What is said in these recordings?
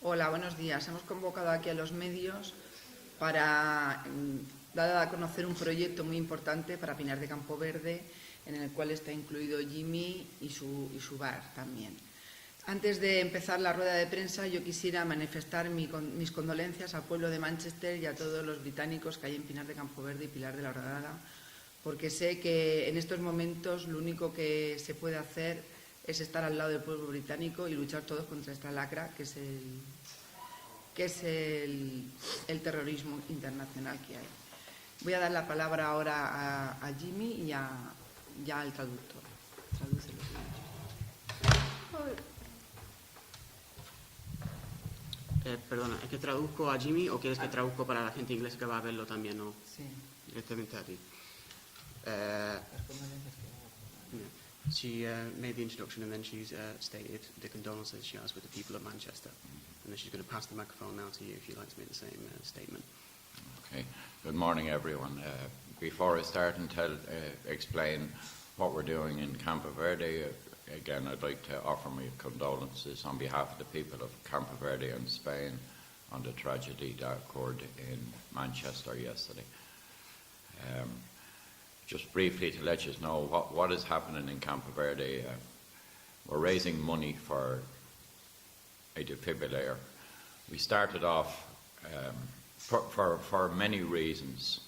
Hola, buenos días. Hemos convocado aquí a los medios para dar a conocer un proyecto muy importante para Pinar de Campoverde, en el cual está incluido Jimmy y su bar también. Antes de empezar la rueda de prensa, yo quisiera manifestar mis condolencias al pueblo de Manchester y a todos los británicos que hay en Pinar de Campoverde y Pilar de la Horadada, porque sé que en estos momentos lo único que se puede hacer es estar al lado del pueblo británico y luchar todos contra esta lacra que es el terrorismo internacional que hay. Voy a dar la palabra ahora a Jimmy y ya al traductor. Tradúcelo. Perdona, ¿es que traduzco a Jimmy o quieres que traduzco para la gente inglesa que va a verlo también? ¿No? Sí. Directamente a ti. She made the introduction and then she's stated the condolences she has with the people of Manchester. And then she's going to pass the microphone now to you if you'd like to make the same statement. Okay. Good morning, everyone. Before I start and explain what we're doing in Campoverde, again, I'd like to offer my condolences on behalf of the people of Campoverde and Spain on the tragedy that occurred in Manchester yesterday. Just briefly to let you know what is happening in Campoverde, we're raising money for a defibrillator. We started off for many reasons.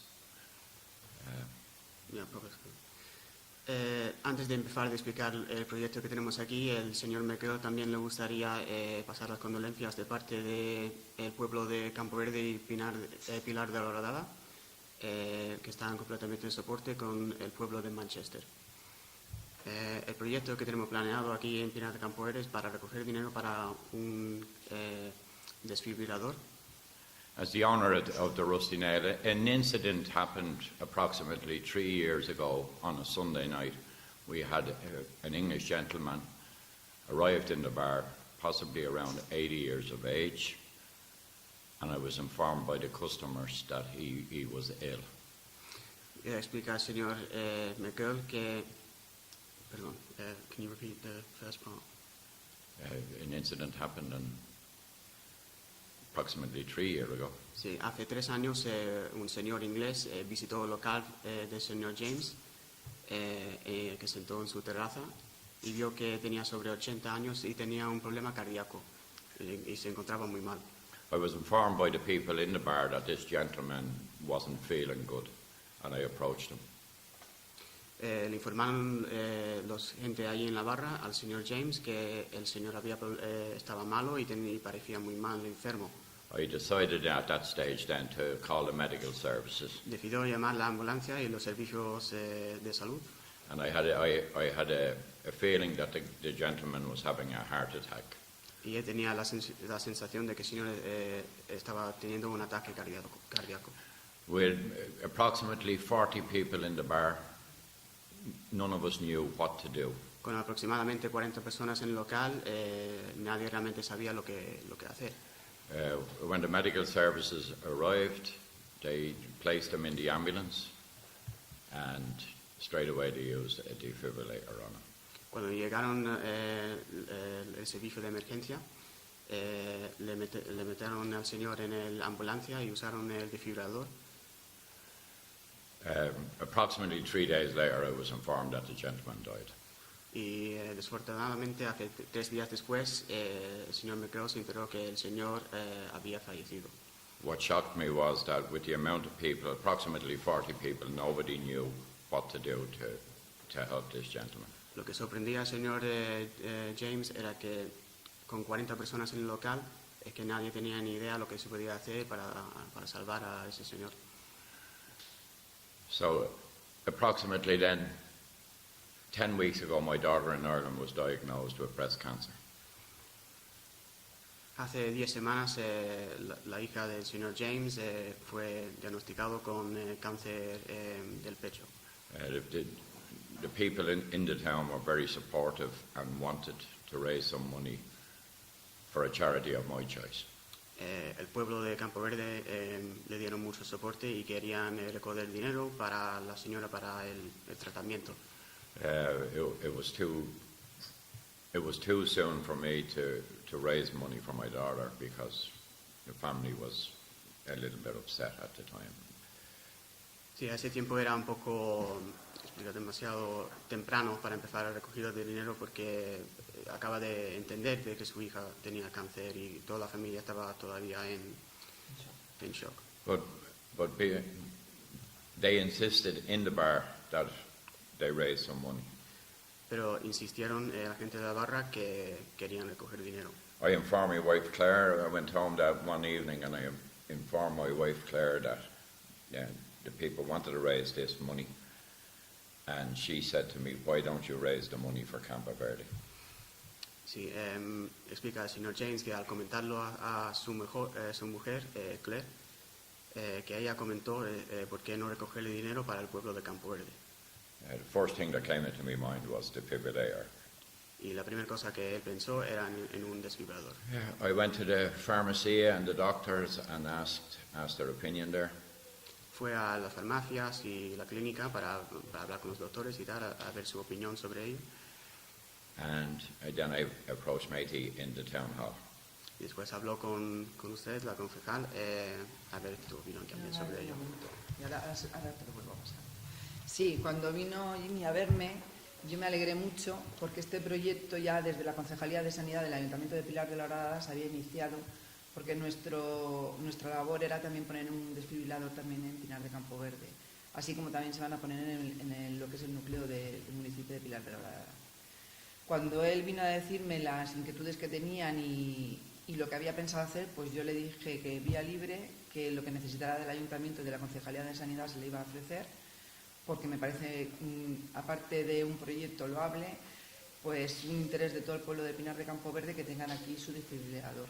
Antes de empezar a explicar el proyecto que tenemos aquí, el señor Mcgril también le gustaría pasar las condolencias de parte del pueblo de Campoverde y Pilar de la Horadada, que están completamente en soporte con el pueblo de Manchester. El proyecto que tenemos planeado aquí en Pinar de Campoverde es para recoger dinero para un desfibrilador. As the owner of the Rusty Nail, an incident happened approximately 3 years ago on a Sunday night. We had an English gentleman arrived in the bar, possibly around 80 years of age, and I was informed by the customers that he was ill. Explica al señor Mcgril que... Perdón, can you repeat the first part? An incident happened approximately 3 years ago. Sí, hace 3 años un señor inglés visitó el local del señor James, que sentó en su terraza y vio que tenía sobre 80 años y tenía un problema cardíaco y se encontraba muy mal. I was informed by the people in the bar that this gentleman wasn't feeling good, and I approached him. Le informaron los gente ahí en la barra al señor James que el señor estaba malo y parecía muy mal, enfermo. I decided at that stage then to call the medical services. Decidió llamar la ambulancia y los servicios de salud. And I had a feeling that the gentleman was having a heart attack. Y él tenía la sensación de que el señor estaba teniendo un ataque cardíaco. With approximately 40 people in the bar, none of us knew what to do. Con aproximadamente 40 personas en el local, nadie realmente sabía lo que hacer. When the medical services arrived, they placed him in the ambulance, and straight away they used a defibrillator on him. Cuando llegaron el servicio de emergencia, le metieron al señor en la ambulancia y usaron el desfibrilador. Approximately 3 days later, I was informed that the gentleman died. Y desafortunadamente, hace 3 días después, el señor Mcgril se enteró que el señor había fallecido. What shocked me was that with the amount of people, approximately 40 people, nobody knew what to do to help this gentleman. Lo que sorprendía al señor James era que con 40 personas en el local, es que nadie tenía ni idea lo que se podía hacer para salvar a ese señor. So, approximately then, 10 weeks ago, my daughter in Ireland was diagnosed with breast cancer. Hace 10 semanas, la hija del señor James fue diagnosticado con cáncer del pecho. The people in the town were very supportive and wanted to raise some money for a charity of my choice. El pueblo de Campoverde le dieron mucho soporte y querían recoger dinero para la señora para el tratamiento. It was too it was too soon for me to raise money for my daughter because the family was a little bit upset at the time. Sí, a ese tiempo era un poco, demasiado temprano para empezar la recogida de dinero porque acaba de entender de que su hija tenía cáncer y toda la familia estaba todavía en shock. But they insisted in the bar that they raise some money. Pero insistieron la gente de la barra que querían recoger dinero. I informed my wife Claire. I went home that one evening and I informed my wife Claire that the people wanted to raise this money, and she said to me, "Why don't you raise the money for Campoverde?" Sí, explica el señor James que al comentarlo a su mujer Claire, que ella comentó por qué no recogerle dinero para el pueblo de Campoverde. The first thing that came into my mind was defibrillator. Y la primera cosa que él pensó era en un desfibrilador. I went to the pharmacy and the doctors and asked their opinion there. Fue a las farmacias y la clínica para hablar con los doctores y dar a ver su opinión sobre ello. And then I approached Matey in the town hall. Y después habló con usted, la concejal, a ver tu opinión también sobre ello. Y ahora te lo vuelvo a pasar. Sí, cuando vino Jimmy a verme, yo me alegré mucho porque este proyecto ya desde la Concejalía de Sanidad del Ayuntamiento de Pilar de la Horadada se había iniciado, porque nuestra labor era también poner un desfibrilador también en Pinar de Campoverde, así como también se van a poner en lo que es el núcleo del municipio de Pilar de la Horadada. Cuando él vino a decirme las inquietudes que tenían y lo que había pensado hacer, pues yo le dije que vía libre, que lo que necesitara del Ayuntamiento y de la Concejalía de Sanidad se le iba a ofrecer, porque me parece, aparte de un proyecto loable, pues un interés de todo el pueblo de Pinar de Campoverde que tengan aquí su desfibrilador.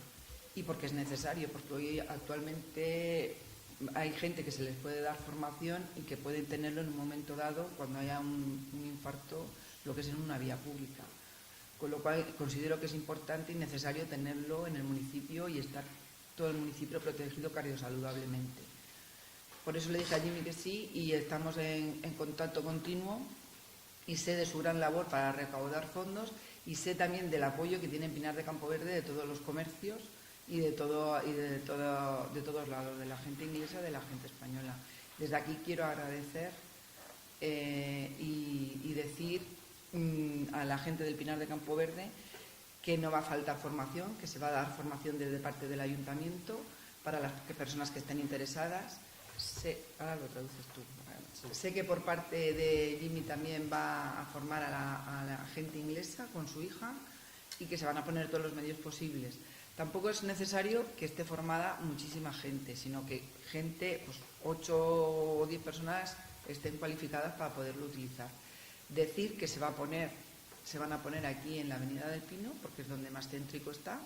Y porque es necesario, porque hoy actualmente hay gente que se les puede dar formación y que pueden tenerlo en un momento dado cuando haya un infarto, lo que es en una vía pública. Con lo cual considero que es importante y necesario tenerlo en el municipio y estar todo el municipio protegido cardiosaludablemente. Por eso le dije a Jimmy que sí y estamos en contacto continuo y sé de su gran labor para recaudar fondos y sé también del apoyo que tiene Pinar de Campoverde de todos los comercios y de todos lados, de la gente inglesa, de la gente española. Desde aquí quiero agradecer y decir a la gente del Pinar de Campoverde que no va a faltar formación, que se va a dar formación desde parte del ayuntamiento para las personas que estén interesadas. Ahora lo traduces tú. Sé que por parte de Jimmy también va a formar a la gente inglesa con su hija y que se van a poner todos los medios posibles. Tampoco es necesario que esté formada muchísima gente, sino que gente, pues 8 o 10 personas estén cualificadas para poderlo utilizar. Decir que se van a poner aquí en la Avenida del Pino, porque es donde más céntrico está,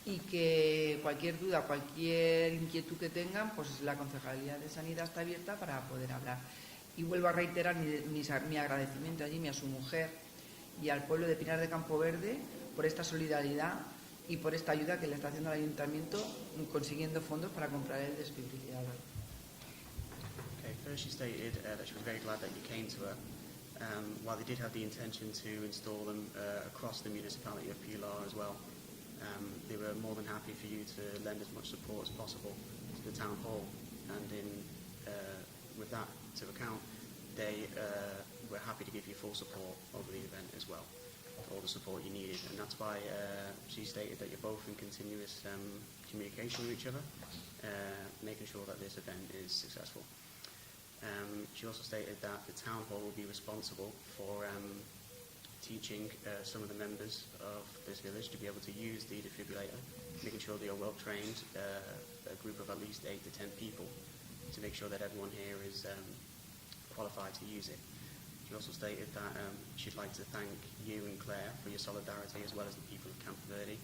y que cualquier duda, cualquier inquietud que tengan, pues la Concejalía de Sanidad está abierta para poder hablar. Y vuelvo a reiterar mi agradecimiento a Jimmy, a su mujer y al pueblo de Pinar de Campoverde por esta solidaridad y por esta ayuda que le está haciendo el Ayuntamiento consiguiendo fondos para comprar el desfibrilador. Okay, first she stated that she was very glad that you came to her. While they did have the intention to install them across the municipality of Pilar as well, they were more than happy for you to lend as much support as possible to the town hall, and with that to account, they were happy to give you full support over the event as well, all the support you needed, and that's why she stated that you're both in continuous communication with each other, making sure that this event is successful. She also stated that the town hall will be responsible for teaching some of the members of this village to be able to use the defibrillator, making sure they are well trained, a group of at least 8 to 10 people, to make sure that everyone here is qualified to use it. She also stated that she'd like to thank you and Claire for your solidarity, as well as the people of Campoverde,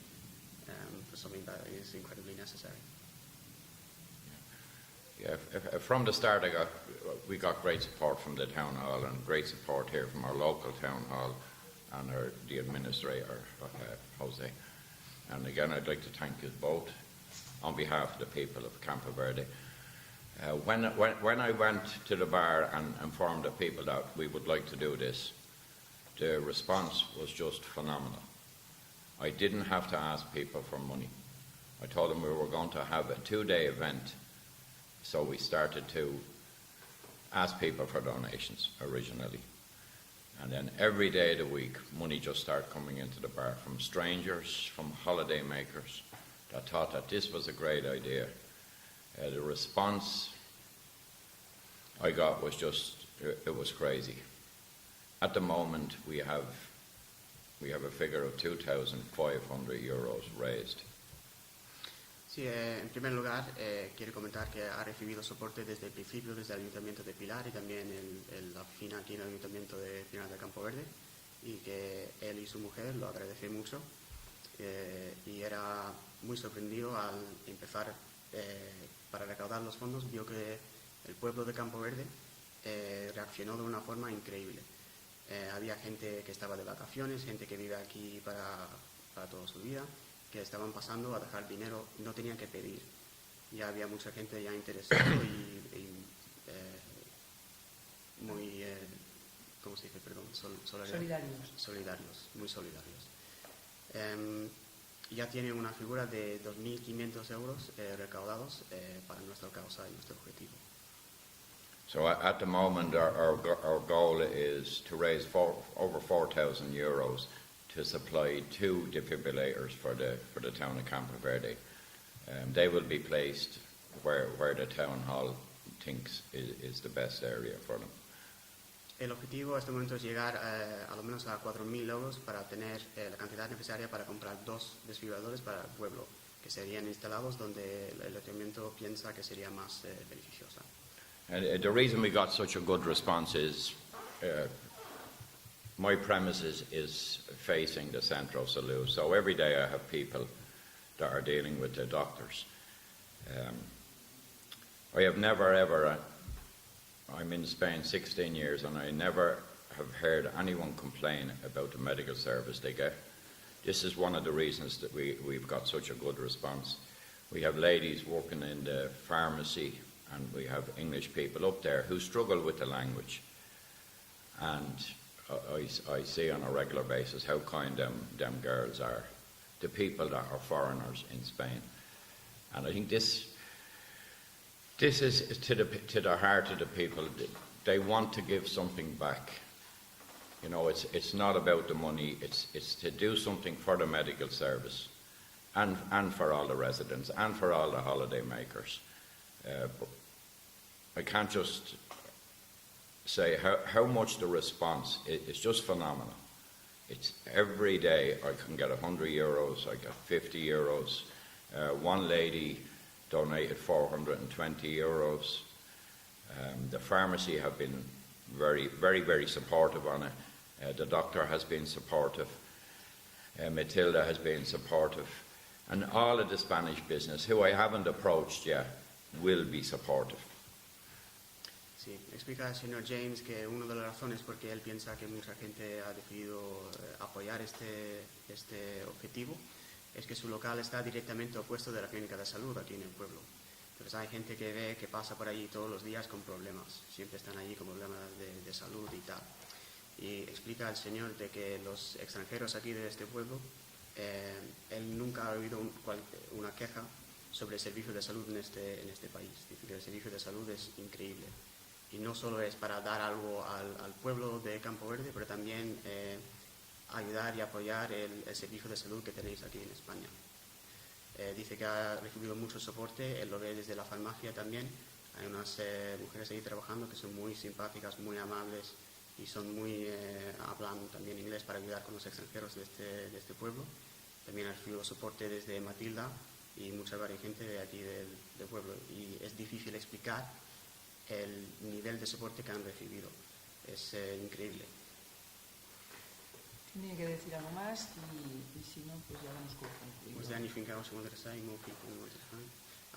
for something that is incredibly necessary. Yeah, from the start we got great support from the town hall and great support here from our local town hall and the administrator, Jose. And again, I'd like to thank you both on behalf of the people of Campoverde. When I went to the bar and informed the people that we would like to do this, the response was just phenomenal. I didn't have to ask people for money. I told them we were going to have a 2-day event, so we started to ask people for donations originally. And then every day of the week, money just started coming into the bar from strangers, from holiday makers that thought that this was a great idea. The response I got was just, it was crazy. At the moment, we have a figure of €2,500 raised. Sí, en primer lugar, quiero comentar que ha recibido soporte desde el principio, desde el Ayuntamiento de Pilar y también la oficina aquí en el Ayuntamiento de Pinar de Campoverde, y que él y su mujer lo agradecen mucho. Y era muy sorprendido al empezar para recaudar los fondos, vio que el pueblo de Campoverde reaccionó de una forma increíble. Había gente que estaba de vacaciones, gente que vive aquí para toda su vida, que estaban pasando a dejar dinero, no tenían que pedir. Ya había mucha gente ya interesada y muy, ¿cómo se dice? Perdón, solidarios, muy solidarios. Ya tiene una figura de 2.500 euros recaudados para nuestra causa y nuestro objetivo. So at the moment, our goal is to raise over €4,000 to supply 2 defibrillators for the town of Campoverde. They will be placed where the town hall thinks is the best area for them. El objetivo a este momento es llegar a lo menos a 4.000 euros para tener la cantidad necesaria para comprar 2 desfibriladores para el pueblo, que serían instalados donde el ayuntamiento piensa que sería más beneficiosa. And the reason we got such a good response is my premises is facing the Centro Salud, so every day I have people that are dealing with the doctors. I have never ever, I'm in Spain 16 years, and I never have heard anyone complain about the medical service they get. This is one of the reasons that we've got such a good response. We have ladies working in the pharmacy, and we have English people up there who struggle with the language. And I see on a regular basis how kind them girls are, the people that are foreigners in Spain. And I think this is to the heart of the people. They want to give something back. You know, it's not about the money, it's to do something for the medical service and for all the residents and for all the holiday makers. But I can't just say how much the response is just phenomenal. It's every day I can get €100, I get €50. One lady donated €420. The pharmacy have been very, very, very supportive on it. The doctor has been supportive. Matilda has been supportive. And all of the Spanish business, who I haven't approached yet, will be supportive. Sí, explica el señor James que una de las razones por qué él piensa que mucha gente ha decidido apoyar este objetivo es que su local está directamente opuesto de la clínica de salud aquí en el pueblo. Entonces hay gente que pasa por allí todos los días con problemas, siempre están allí con problemas de salud y tal. Y explica el señor de que los extranjeros aquí de este pueblo, él nunca ha oído una queja sobre el servicio de salud en este país. Dice que el servicio de salud es increíble. Y no solo es para dar algo al pueblo de Campoverde, pero también ayudar y apoyar el servicio de salud que tenéis aquí en España. Dice que ha recibido mucho soporte, él lo ve desde la farmacia también. Hay unas mujeres ahí trabajando que son muy simpáticas, muy amables y hablan también inglés para ayudar con los extranjeros de este pueblo. También ha recibido soporte desde Matilda y mucha varias gente de aquí del pueblo. Y es difícil explicar el nivel de soporte que han recibido. Es increíble. Tiene que decir algo más y si no, pues ya vamos con Pues de significado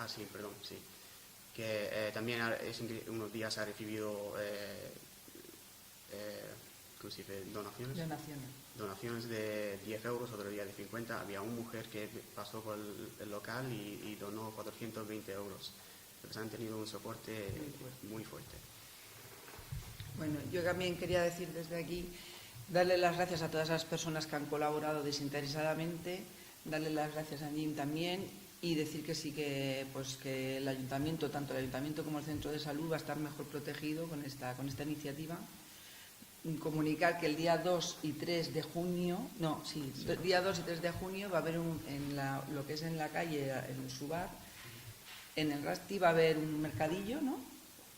sí, perdón, sí. Que también unos días ha recibido ¿cómo se dice? Donaciones de €10, otro día de 50. Había una mujer que pasó por el local y donó €420. Entonces han tenido un soporte muy fuerte. Bueno, yo también quería decir desde aquí Darle las gracias a todas esas personas que han colaborado desinteresadamente, darle las gracias a Jim también y decir que sí que, pues, que el ayuntamiento, tanto el ayuntamiento como el centro de salud, va a estar mejor protegido con esta iniciativa. Comunicar que el día 2 y 3 de junio, día 2 y 3 de junio va a haber lo que es en la calle, en su bar, en el Rasti va a haber un mercadillo, ¿no?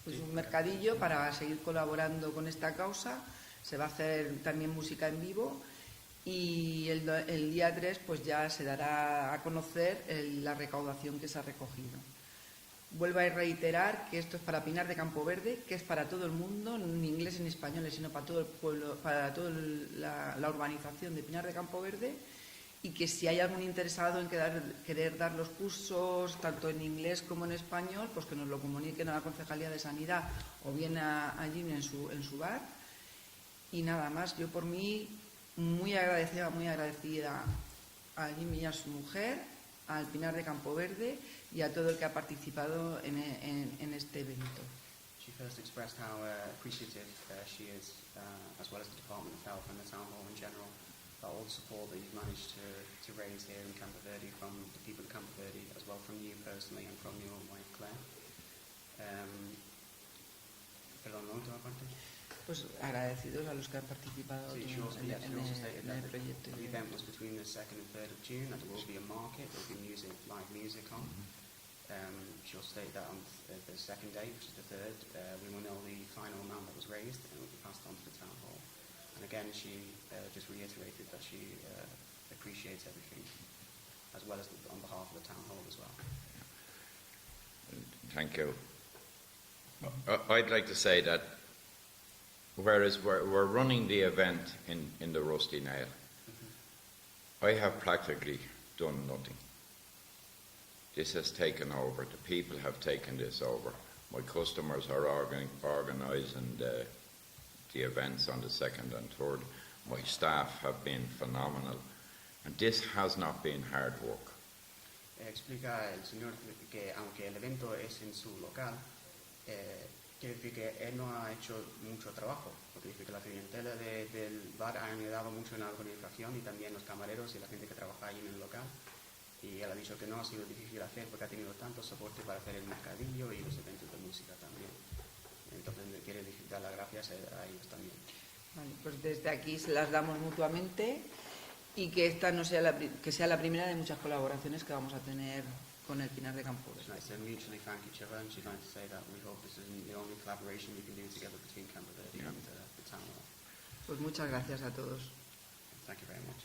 Pues un mercadillo para seguir colaborando con esta causa. Se va a hacer también música en vivo y el día 3 pues ya se dará a conocer la recaudación que se ha recogido. Vuelvo a reiterar que esto es para Pinar de Campoverde, que es para todo el mundo, no en inglés ni en español, sino para todo el pueblo, para toda la urbanización de Pinar de Campoverde, y que si hay algún interesado en querer dar los cursos tanto en inglés como en español, pues que nos lo comuniquen a la Concejalía de Sanidad o bien a Jimmy en su bar. Y nada más, yo por mí muy agradecida a Jimmy y a su mujer, al Pinar de Campoverde y a todo el que ha participado en este evento. She first expressed how appreciative she is, as well as the Department of Health and the Town Hall in general, for all the support that you've managed to raise here in Campoverde from the people of Campoverde, as well from you personally and from your wife Claire. Perdón, la última parte. Pues agradecidos a los que han participado en el proyecto. The event was between the 2nd and 3rd of June, and there will be a market, there will be live music on. She'll state that on the second day, which is the 3rd, we will know the final amount that was raised and it will be passed on to the town hall. And again, she just reiterated that she appreciates everything, as well as on behalf of the town hall as well. Thank you. I'd like to say that whereas we're running the event in the Rusty Nail, I have practically done nothing. This has taken over. The people have taken this over. My customers are organising the events on the 2nd and 3rd. My staff have been phenomenal. And this has not been hard work. Explica el señor que aunque el evento es en su local, quiere decir que él no ha hecho mucho trabajo, porque dice que la clientela del bar ha ayudado mucho en la organización y también los camareros y la gente que trabaja ahí en el local. Y él ha dicho que no ha sido difícil hacer porque ha tenido tanto soporte para hacer el mercadillo y los eventos de música también. Entonces le quiere dar las gracias a ellos también. Vale, pues desde aquí se las damos mutuamente y que esta no sea que sea la primera de muchas colaboraciones que vamos a tener con el Pinar de Campoverde. Nice to mutually thank each other, and she'd like to say that we hope this isn't the only collaboration we can do together between Campoverde and the town hall. Pues muchas gracias a todos. Thank you very much.